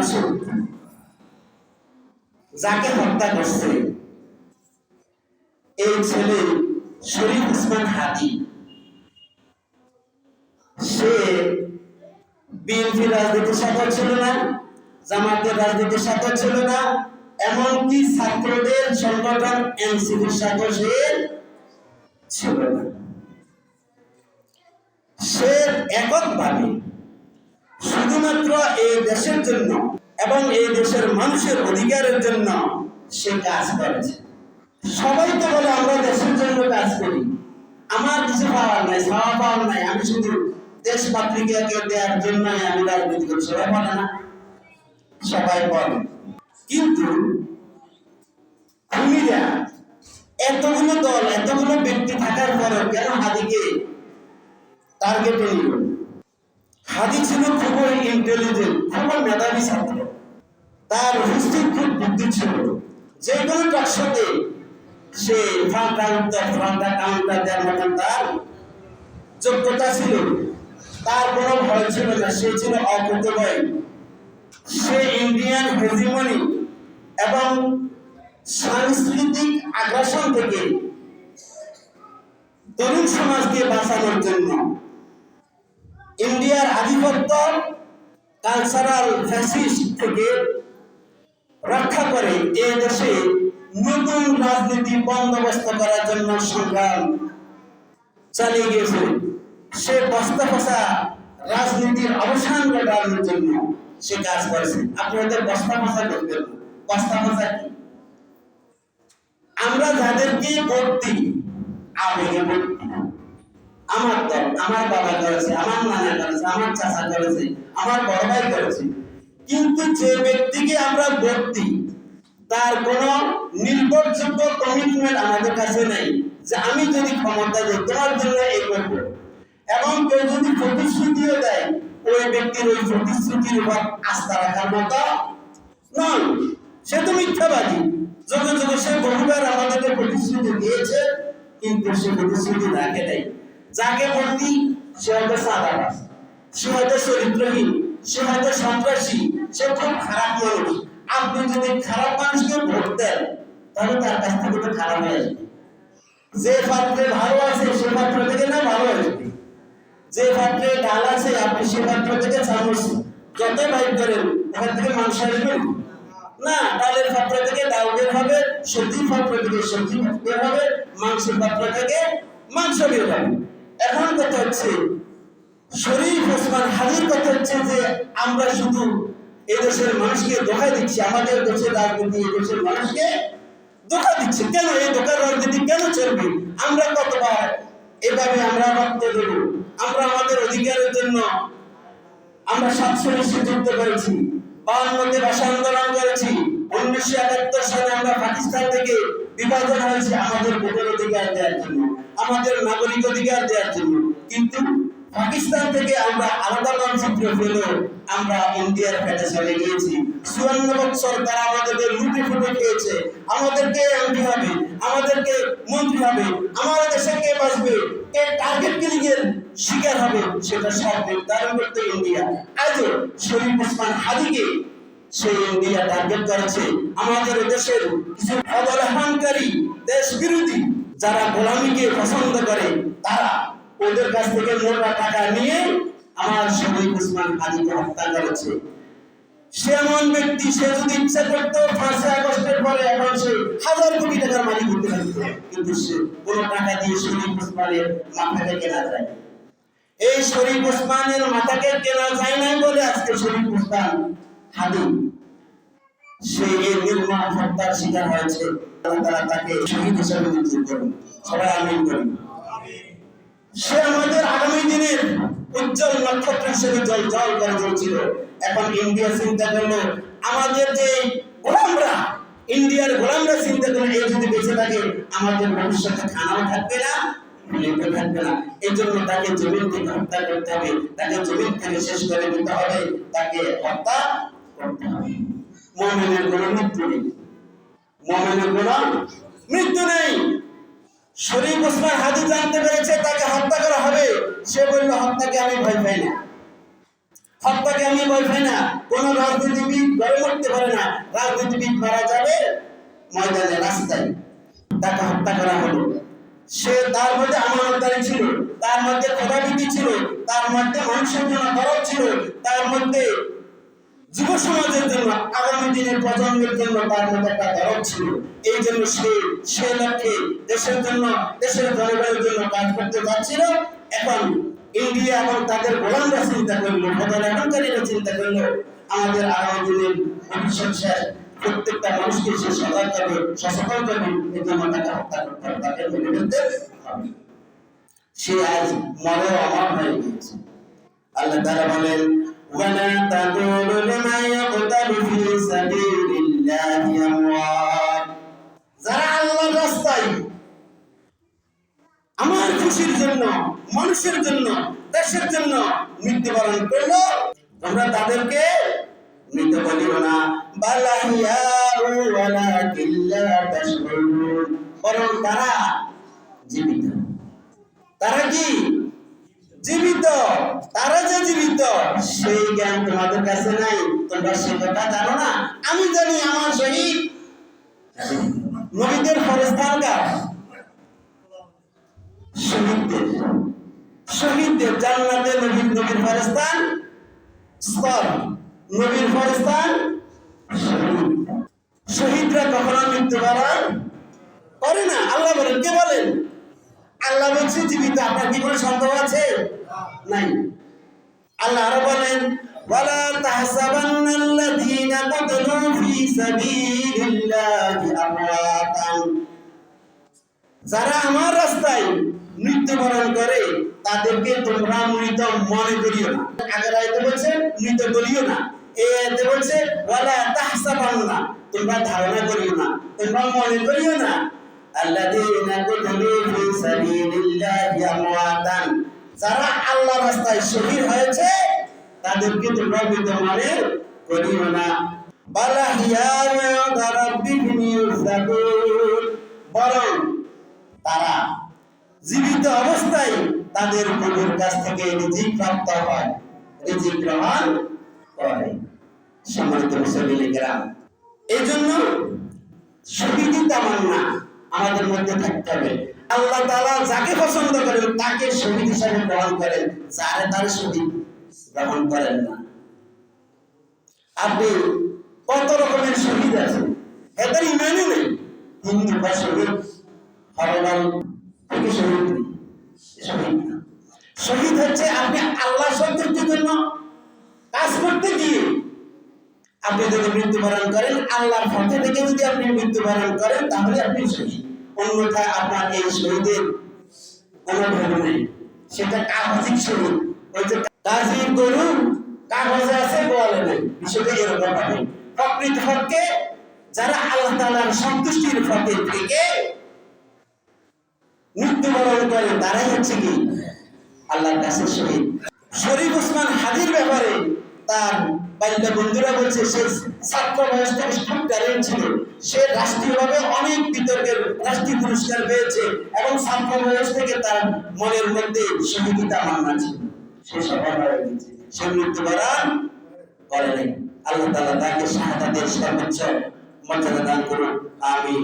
মাসুদ যাকে হত্যা করছে এই ছেলে শরীফ ওসমান হাদি, সে বিএনপি রাজনীতির সাথে ছিল না, জামাতের রাজনীতির সাথে ছিল না, এমনকি ছাত্রদের সংগঠন এনসিপির সাথে সে ছিল না। সে এককভাবে শুধুমাত্র এই দেশের জন্য এবং এই দেশের মানুষের অধিকারের জন্য সে কাজ করেছে। সবাই তো বলে আমরা দেশের জন্য কাজ করি, আমার কিছু পাওয়ার নাই, চাওয়া পাওয়ার নাই, আমি শুধু দেশ পত্রিকাকে দেওয়ার জন্য আমি রাজনীতি করি। সবাই বলে না? সবাই বলে। কিন্তু খুনিরা এতগুলো দল, এতগুলো ব্যক্তি থাকার পরেও কেন হাদিকে টার্গেটে নিল? হাদি ছিল খুবই ইন্টেলিজেন্ট, খুবই মেধাবী ছাত্র, তার উপস্থিত খুব বুদ্ধি ছিল। যে কোনো টকশোতে সে ফ্রান্টা কাউন্টার দেওয়ার মতন তার যোগ্যতা ছিল, তার কোনো ভয় ছিল না, সে ছিল অকুতভয়। সে ইন্ডিয়ান হেজিমনি এবং সাংস্কৃতিক আগ্রাসন থেকে তরুণ সমাজকে বাঁচানোর জন্য, ইন্ডিয়ার আধিপত্য কালচারাল ফ্যাসিস্ট থেকে রক্ষা করে এই দেশে নতুন রাজনীতি বন্দোবস্ত করার জন্য সংগ্রাম চালিয়ে গেছে। সে বস্তা ফসা রাজনীতির অবসান ঘটানোর জন্য সে কাজ করেছে। আপনাদের বস্তা ফসা করতে, বস্তা ফসা কি? আমরা যাদেরকে ভোট দিই আবেগে ভোট দিই। আমার দল, আমার বাবা করেছে, আমার নানা করেছে, আমার চাচা করেছে, আমার বড় ভাই করেছে, কিন্তু যে ব্যক্তিকে আমরা ভোট দিই তার কোন নির্ভরযোগ্য কমিটমেন্ট আমাদের কাছে নেই যে আমি যদি ক্ষমতা দিই তোমার জন্য এই করব। এবং কেউ যদি প্রতিশ্রুতিও দেয় ওই ব্যক্তির ওই প্রতিশ্রুতির উপর আস্থা রাখার মতো নয়, সে তো মিথ্যাবাদী। যুগে যুগে সে বহুবার আমাদেরকে প্রতিশ্রুতি দিয়েছে, কিন্তু সে প্রতিশ্রুতি রাখে নাই। যাকে ভোট দিই সে হয়তো সাদাবাজ, সে হয়তো চরিত্রহীন, সে হয়তো সন্ত্রাসী, সে খুব খারাপ মানুষ। আপনি যদি খারাপ মানুষকে ভোট দেন তাহলে তার কাছ থেকে তো খারাপ হয়ে আসবে। যে পাত্রে ভালো আছে সে পাত্র থেকে না ভালো আসবে, যে পাত্রে ডাল আছে আপনি সে পাত্র থেকে চামচ যত বাইর করেন ওখান থেকে মাংস আসবে না। ডালের পাত্র থেকে ডাল বের হবে, সবজির পাত্র থেকে সবজি বের হবে, মাংসের পাত্র থেকে মাংস বের হবে। এখন কথা হচ্ছে শরীফ ওসমান হাদির কথা হচ্ছে যে আমরা শুধু এই দেশের মানুষকে ধোঁকা দিচ্ছি, আমাদের দেশের রাজনীতি এই দেশের মানুষকে ধোঁকা দিচ্ছে। কেন এই ধোঁকার রাজনীতি কেন চলবে? আমরা কতবার এভাবে আমরা রক্ত দেব, আমরা আমাদের অধিকারের জন্য আমরা 47 যুদ্ধ করেছি, 52তে ভাষা আন্দোলন করেছি, 1971 সালে আমরা পাকিস্তান থেকে বিভাজন হয়েছে আমাদের ভোটের অধিকার দেওয়ার জন্য, আমাদের নাগরিক অধিকার দেওয়ার জন্য। কিন্তু পাকিস্তান থেকে আমরা আলাদা মানচিত্র পেলেও আমরা ইন্ডিয়ার পেটে চলে গিয়েছি। 54 বছর তারা আমাদেরকে লুটে ফুটে খেয়েছে। আমাদেরকে এমপি হবে, আমাদেরকে মন্ত্রী হবে, আমাদের দেশে কে বাঁচবে, কে টার্গেট কিলিংয়ের শিকার হবে, সেটা সব নির্ধারণ করতে ইন্ডিয়া। আজও শরীফ ওসমান হাদিকে সেই ইন্ডিয়া টার্গেট করেছে। আমাদের দেশের কিছু অবহেলাকারী দেশ বিরোধী যারা গোলামীকে পছন্দ করে তারা ওদের কাছ থেকে মোটা টাকা নিয়ে আমার শরীফ ওসমান হাদিকে হত্যা করেছে। সে এমন ব্যক্তি, সে যদি ইচ্ছা করতো 5 আগস্টের পরে এখন সে 1000 কোটি টাকার মালিক হতে পারত, কিন্তু সে কোনো টাকা দিয়ে শরীফ ওসমানের মাথাকে কেনা যায়। এই শরীফ ওসমানের মাথাকে কেনা যায় না বলে আজকে শরীফ ওসমান হাদি সে এই নির্মম হত্যার শিকার হয়েছে। আল্লাহ তাকে শহীদ হিসেবে মঞ্জুর করুন, সবাই আমিন বলুন। সে আমাদের আগামী দিনের উজ্জ্বল নক্ষত্র হিসেবে জল করে জ্বলছিল। এখন ইন্ডিয়া চিন্তা করলো আমাদের যে গোলামরা, ইন্ডিয়ার গোলামরা চিন্তা করলো এই যদি বেঁচে থাকে আমাদের ভবিষ্যতে খানাও থাকবে না, লিখতে থাকবে না। এই জন্য তাকে জমিন থেকে হত্যা করতে হবে, তাকে জমিন থেকে শেষ করে দিতে হবে, তাকে হত্যা করতে হবে। মুমিনের কোনো মৃত্যু নেই, মুমিনের কোনো মৃত্যু নেই। শরীফ ওসমান হাদি জানতে পেরেছে তাকে হত্যা করা হবে, সে বলল হত্যাকে আমি ভয় পাই না। হত্যাকে আমি ভয় পাই না। কোন রাজনীতিবিদ গড়ে উঠতে পারে না। রাজনীতিবিদ মারা যাবে ময়দানে, রাস্তায়। তাকে হত্যা করা হলো। সে তার মধ্যে আমানতদারি ছিল, তার মধ্যে খোদাভীতি ছিল, তার মধ্যে মানুষের জন্য দরদ ছিল, তার মধ্যে যুব সমাজের জন্য, আগামী দিনের প্রজন্মের জন্য তার মধ্যে একটা দরদ ছিল। এই জন্য সে লক্ষ্যে দেশের জন্য, দেশের জনগণের জন্য কাজ করতে যাচ্ছিল। এখন ইন্ডিয়া এবং তাদের গোলামরা চিন্তা করলো, ক্ষমতাকারীরা চিন্তা করলো, আমাদের আগামী দিনের ভবিষ্যৎ শেষ, প্রত্যেকটা মানুষকে সে সজাগ করবে, সচেতন করবে, এই জন্য তাকে হত্যা করতে হবে, তাকে মেরে ফেলতে হবে। সে আজ মরে অমর হয়ে গিয়েছে। আল্লাহ তাআলা বলেন, ولا تقولوا لمن يقتل في سبيل الله أموات। যারা আল্লাহর রাস্তায় আমার খুশির জন্য, মানুষের জন্য, দেশের জন্য মৃত্যুবরণ করলো, তোমরা তাদেরকে মৃত বলিও না। বাল আহইয়াউ ওয়ালাকিন লা তাশউরুন। বরং তারা জীবিত। তারা কি জীবিত? তারা যে জীবিত সেই জ্ঞান তোমাদের কাছে নাই, তোমরা সে কথা জানো না। আমি জানি আমার শহীদ নবীদের ফেরেশতা কার? শহীদদের জান্নাতে নবীর ফেরেশতা স্তর, নবীর ফেরেশতা শহীদ। শহীদরা কখনো মৃত্যুবরণ করে না। আল্লাহ বলেন, কে বলেন? আল্লাহ বলছে জীবিত। আপনার কি কোনো সন্দেহ আছে? নাই। আল্লাহ আরো বলেন, ওয়ালা তাহসাবান্নাল্লাযীনা কুতিলু ফী সাবিলিল্লাহি আমওয়াতান। যারা আমার রাস্তায় মৃত্যুবরণ করে তাদেরকে তোমরা মৃত মনে করিও না। আগের আয়াতে বলছে মৃত বলিও না, এই আয়াতে বলছে ওয়ালা তাহসাবান্না, তোমরা ধারণা করিও না, তোমরা মনে করিও না। আল্লাযীনা কুতিলু ফী সাবিলিল্লাহি আমওয়াতান, যারা আল্লাহর রাস্তায় শহীদ হয়েছে তাদেরকে তোমরা মৃত মনে করিও না। বাল আহইয়াউ ইনদা রাব্বিহিম ইউরযাকুন, বরং তারা জীবিত অবস্থায় তাদের প্রভুর কাছ থেকে রিজিক প্রাপ্ত হয়, রিজিক গ্রহণ করে। সম্মানিত মুসলিম কেরাম, এই জন্য শহীদি তামান্না আমাদের মধ্যে থাকতে হবে। আল্লাহ তাআলা যাকে পছন্দ করেন তাকে শহীদ হিসাবে গ্রহণ করেন, যারে তার শহীদ গ্রহণ করেন না। আপনি কত রকমের শহীদ আছে, এদের ইমানই নেই। হিন্দু বা শহীদ, হরলাল থেকে শহীদ, শহীদ না। শহীদ হচ্ছে আপনি আল্লাহ সন্তুষ্টির জন্য কাজ করতে গিয়ে আপনি যদি মৃত্যুবরণ করেন, আল্লাহর পথে থেকে যদি আপনি মৃত্যুবরণ করেন, তাহলে আপনি শহীদ। অন্যথায় আপনার এই শহীদের কোনো ভ্যালু নেই। সেটা কাগজিক শহীদ। ওই যে কাজী গরু কাগজে আছে, গোয়ালে নেই, বিষয়টা এরকম হবে। প্রকৃতপক্ষে যারা আল্লাহ তাআলার সন্তুষ্টির পথে থেকে মৃত্যুবরণ করে তারাই হচ্ছে কি আল্লাহর কাছে শহীদ। শরীফ ওসমান হাদির ব্যাপারে তার বাল্য বন্ধুরা বলছে, সে ছাত্র বয়স থেকে খুব ট্যালেন্ট ছিল। সে রাষ্ট্রীয়ভাবে অনেক বিতর্কের রাষ্ট্রীয় পুরস্কার পেয়েছে এবং ছাত্র বয়স থেকে তার মনের মধ্যে শহীদিতা মান্না ছিল। সে সফল হয়ে গেছে, সে মৃত্যুবরণ করে নাই। আল্লাহ তাআলা তাকে শাহাদাতের সর্বোচ্চ মর্যাদা দান করুন। আমিন।